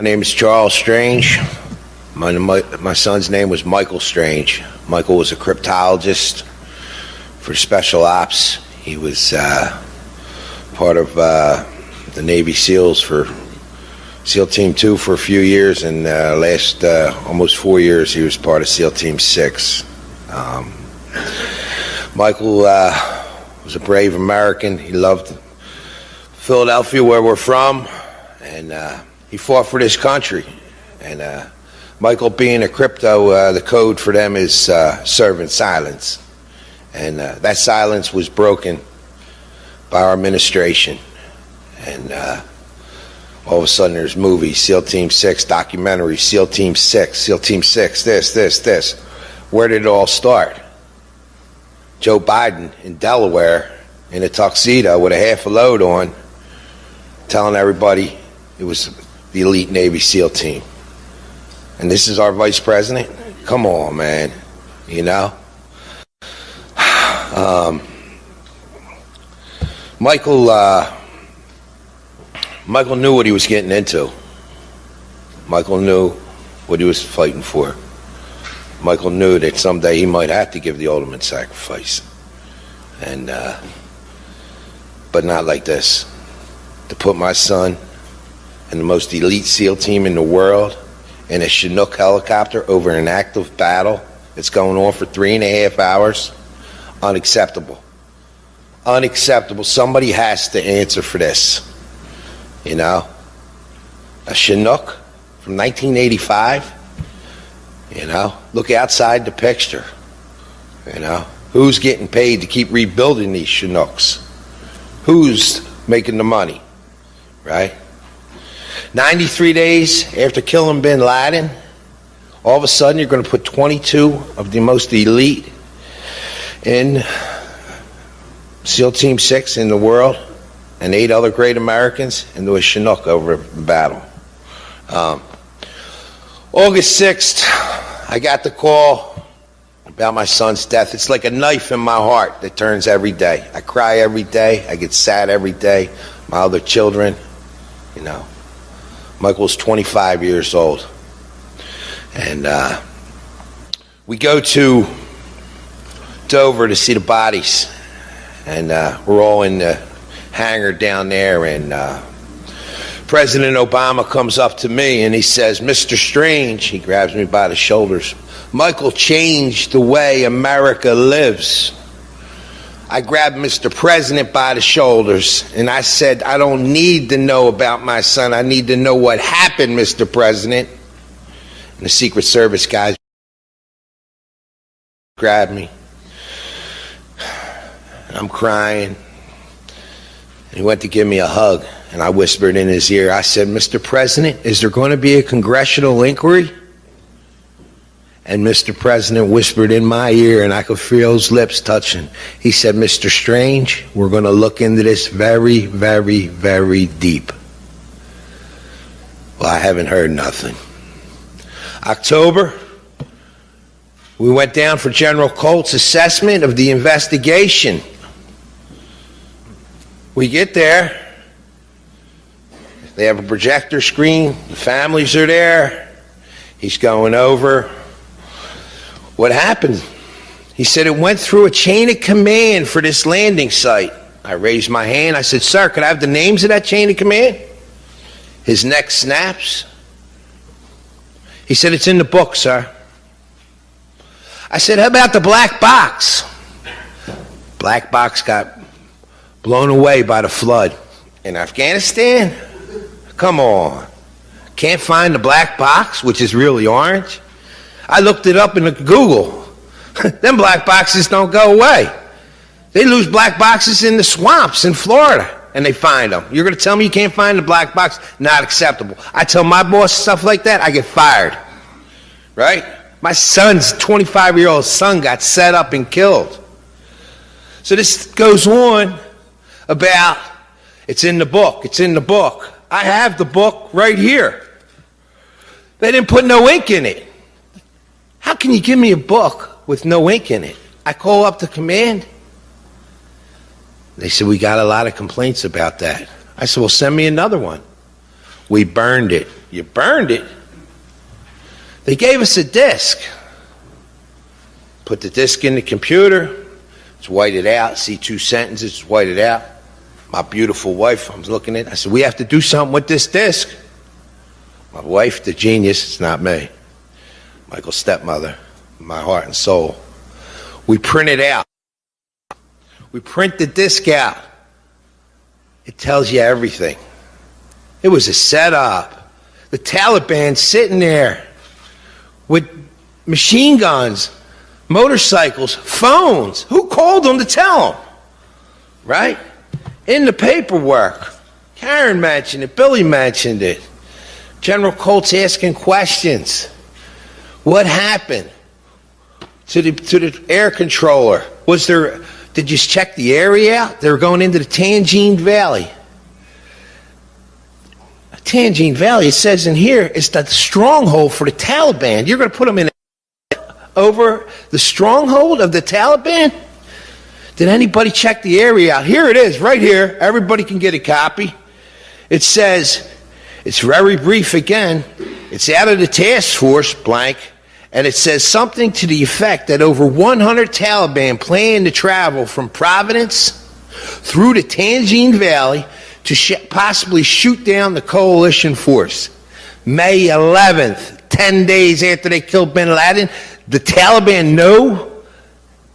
My name is Charles Strange. My son's name was Michael Strange. Michael was a cryptologist for Special Ops. He was part of the Navy SEALs for SEAL Team 2 for a few years, and last almost 4 years he was part of SEAL Team 6. Michael was a brave American. He loved Philadelphia, where we're from, and he fought for this country. And Michael, being a crypto, the code for them is serve in silence. And that silence was broken by our administration. And all of a sudden there's movies, SEAL Team 6, documentary, SEAL Team 6, SEAL Team 6, this. Where did it all start? Joe Biden in Delaware in a tuxedo with a half a load on, telling everybody it was the elite Navy SEAL team. And this is our vice president? Come on, man. You know? Michael knew what he was getting into. Michael knew what he was fighting for. Michael knew that someday he might have to give the ultimate sacrifice. And, but not like this. To put my son in the most elite SEAL team in the world in a Chinook helicopter over an active battle that's going on for 3.5 hours, unacceptable. Unacceptable. Somebody has to answer for this. You know? A Chinook from 1985. You know? Look outside the picture. You know? Who's getting paid to keep rebuilding these Chinooks? Who's making the money? Right? 93 days after killing bin Laden, all of a sudden you're going to put 22 of the most elite in SEAL Team 6 in the world and 8 other great Americans into a Chinook over the battle. August 6th, I got the call about my son's death. It's like a knife in my heart that turns every day. I cry every day. I get sad every day. My other children, you know. Michael's 25 years old. And we go to Dover to see the bodies. And we're all in the hangar down there. And President Obama comes up to me and he says, "Mr. Strange," he grabs me by the shoulders, "Michael changed the way America lives." I grabbed Mr. President by the shoulders and I said, "I don't need to know about my son. I need to know what happened, Mr. President." And the Secret Service guys grabbed me. And I'm crying. And he went to give me a hug. And I whispered in his ear, I said, "Mr. President, is there going to be a congressional inquiry?" And Mr. President whispered in my ear, and I could feel his lips touching. He said, "Mr. Strange, we're going to look into this very, very, very deep." Well, I haven't heard nothing. October, we went down for General Colt's assessment of the investigation. We get there. They have a projector screen. The families are there. He's going over what happened. He said it went through a chain of command for this landing site. I raised my hand. I said, "Sir, could I have the names of that chain of command?" His neck snaps. He said, "It's in the book, sir." I said, "How about the black box?" Black box got blown away by the flood. In Afghanistan? Come on. Can't find the black box, which is really orange? I looked it up in Google. Them black boxes don't go away. They lose black boxes in the swamps in Florida, and they find them. You're going to tell me you can't find the black box? Not acceptable. I tell my boss stuff like that, I get fired. Right? My son's 25-year-old son got set up and killed. So this goes on about, it's in the book, it's in the book. I have the book right here. They didn't put no ink in it. How can you give me a book with no ink in it? I call up the command. They said, "We got a lot of complaints about that." I said, "Well, send me another one." We burned it. You burned it? They gave us a disc. Put the disc in the computer. Let's white it out. See 2 sentences. White it out. My beautiful wife, I'm looking at it. I said, we have to do something with this disc. My wife, the genius, it's not me. Michael's stepmother, my heart and soul. We print it out. We print the disc out. It tells you everything. It was a setup. The Taliban sitting there with machine guns, motorcycles, phones. Who called them to tell them? Right? In the paperwork. Karen mentioned it. Billy mentioned it. General Colt's asking questions. What happened to the air controller? Did you check the area out? They were going into the Tangine Valley. Tangine Valley, it says in here, is the stronghold for the Taliban. You're going to put them in over the stronghold of the Taliban? Did anybody check the area out? Here it is, right here. Everybody can get a copy. It says, it's very brief again. It's out of the task force, blank, and it says something to the effect that over 100 Taliban plan to travel from Providence through the Tangine Valley to possibly shoot down the coalition force. May 11th, 10 days after they killed bin Laden, the Taliban know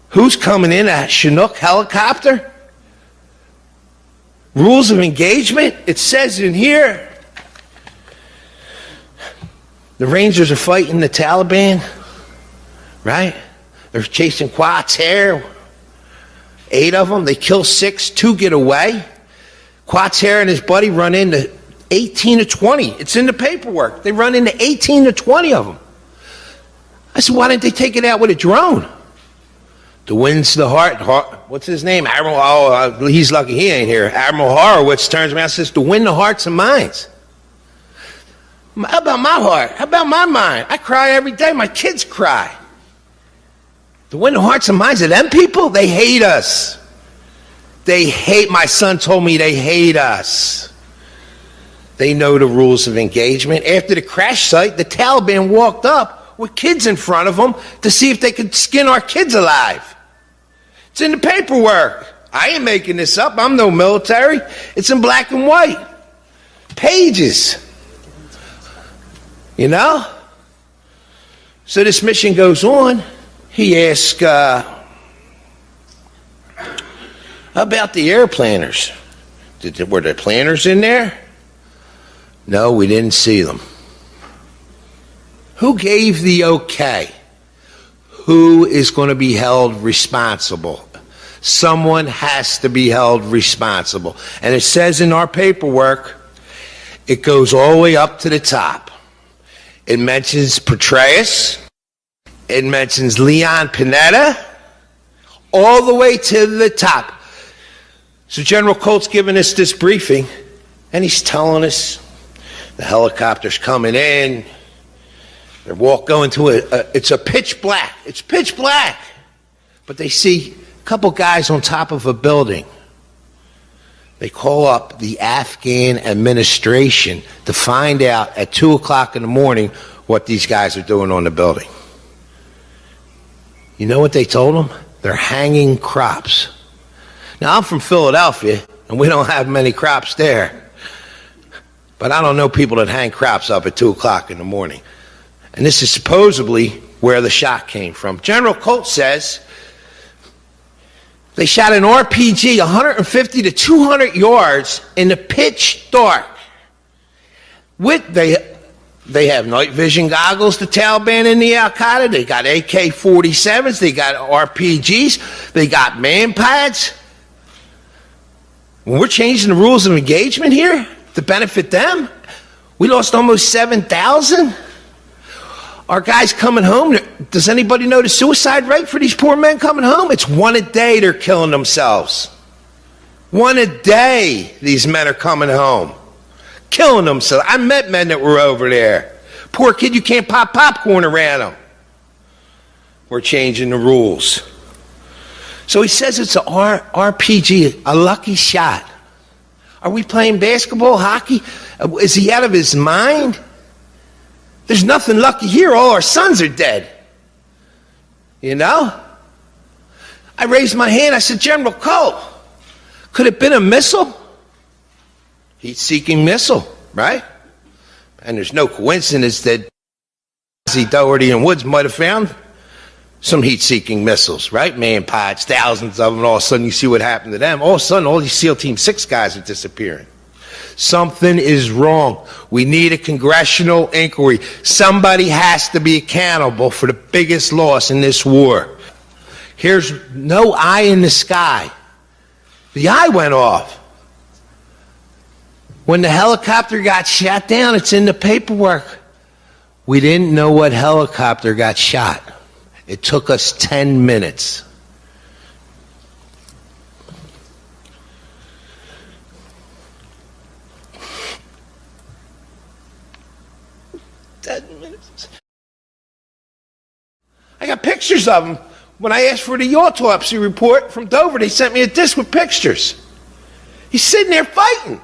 who's coming in a Chinook helicopter? Rules of engagement? It says in here, the Rangers are fighting the Taliban, right? They're chasing Quater, 8 of them. They kill 6, 2 get away. Quater and his buddy run into 18 to 20. It's in the paperwork. They run into 18 to 20 of them. I said, why didn't they take it out with a drone? To wins the heart, what's his name? Admiral, he's lucky he ain't here. Admiral Horowitz turns around and says, to win the hearts and minds. How about my heart? How about my mind? I cry every day. My kids cry. To win the hearts and minds of them people, they hate us. They hate, my son told me they hate us. They know the rules of engagement. After the crash site, the Taliban walked up with kids in front of them to see if they could skin our kids alive. It's in the paperwork. I ain't making this up. I'm no military. It's in black and white. Pages. You know? So this mission goes on. He asks, about the air planners. Were there planners in there? No, we didn't see them. Who gave the okay? Who is going to be held responsible? Someone has to be held responsible. And it says in our paperwork, it goes all the way up to the top. It mentions Petraeus. It mentions Leon Panetta. All the way to the top. So General Colt's giving us this briefing, and he's telling us the helicopter's coming in. They're going to it's a pitch black. It's pitch black. But they see a couple guys on top of a building. They call up the Afghan administration to find out at 2 o'clock in the morning what these guys are doing on the building. You know what they told them? They're hanging crops. Now, I'm from Philadelphia, and we don't have many crops there. But I don't know people that hang crops up at 2 o'clock in the morning. And this is supposedly where the shot came from. General Colt says they shot an RPG 150 to 200 yards in the pitch dark. They have night vision goggles, the Taliban and the Al-Qaeda. They got AK-47s. They got RPGs. They got man pads. When we're changing the rules of engagement here to benefit them, we lost almost 7,000. Our guys coming home, does anybody know the suicide rate for these poor men coming home? It's 1 a day they're killing themselves. 1 a day these men are coming home. Killing themselves. I met men that were over there. Poor kid, you can't pop popcorn around them. We're changing the rules. So he says it's an RPG, a lucky shot. Are we playing basketball, hockey? Is he out of his mind? There's nothing lucky here. All our sons are dead. You know? I raised my hand. I said, General Cole, could it have been a missile? Heat-seeking missile, right? And there's no coincidence that Doherty and Woods might have found some heat-seeking missiles, right? Man pods, thousands of them, and all of a sudden you see what happened to them. All of a sudden, all these SEAL Team 6 guys are disappearing. Something is wrong. We need a congressional inquiry. Somebody has to be accountable for the biggest loss in this war. Here's no eye in the sky. The eye went off. When the helicopter got shot down, it's in the paperwork. We didn't know what helicopter got shot. It took us 10 minutes. I got pictures of him. When I asked for the autopsy report from Dover, they sent me a disc with pictures. He's sitting there fighting.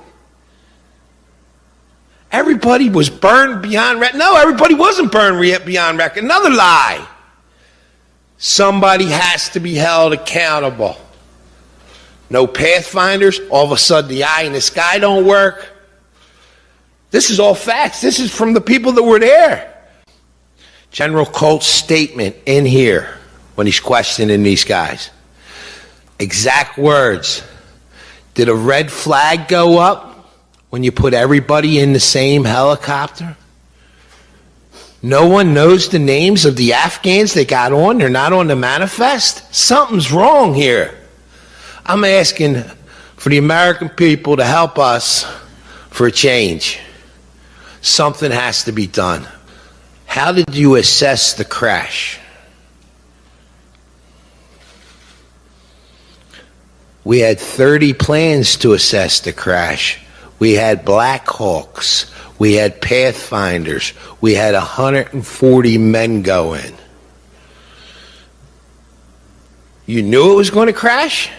Everybody was burned beyond record. No, everybody wasn't burned beyond record. Another lie. Somebody has to be held accountable. No pathfinders. All of a sudden, the eye in the sky don't work. This is all facts. This is from the people that were there. General Colt's statement in here when he's questioning these guys. Exact words. Did a red flag go up when you put everybody in the same helicopter? No one knows the names of the Afghans that got on. They're not on the manifest. Something's wrong here. I'm asking for the American people to help us for a change. Something has to be done. How did you assess the crash? We had 30 plans to assess the crash. We had Black Hawks. We had Pathfinders. We had 140 men go in. You knew it was going to crash?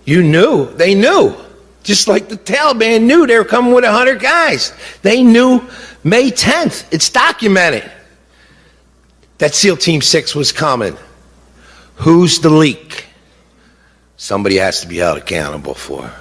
You knew. They knew. Just like the Taliban knew they were coming with 100 guys. They knew May 10th. It's documented that SEAL Team 6 was coming. Who's the leak? Somebody has to be held accountable for.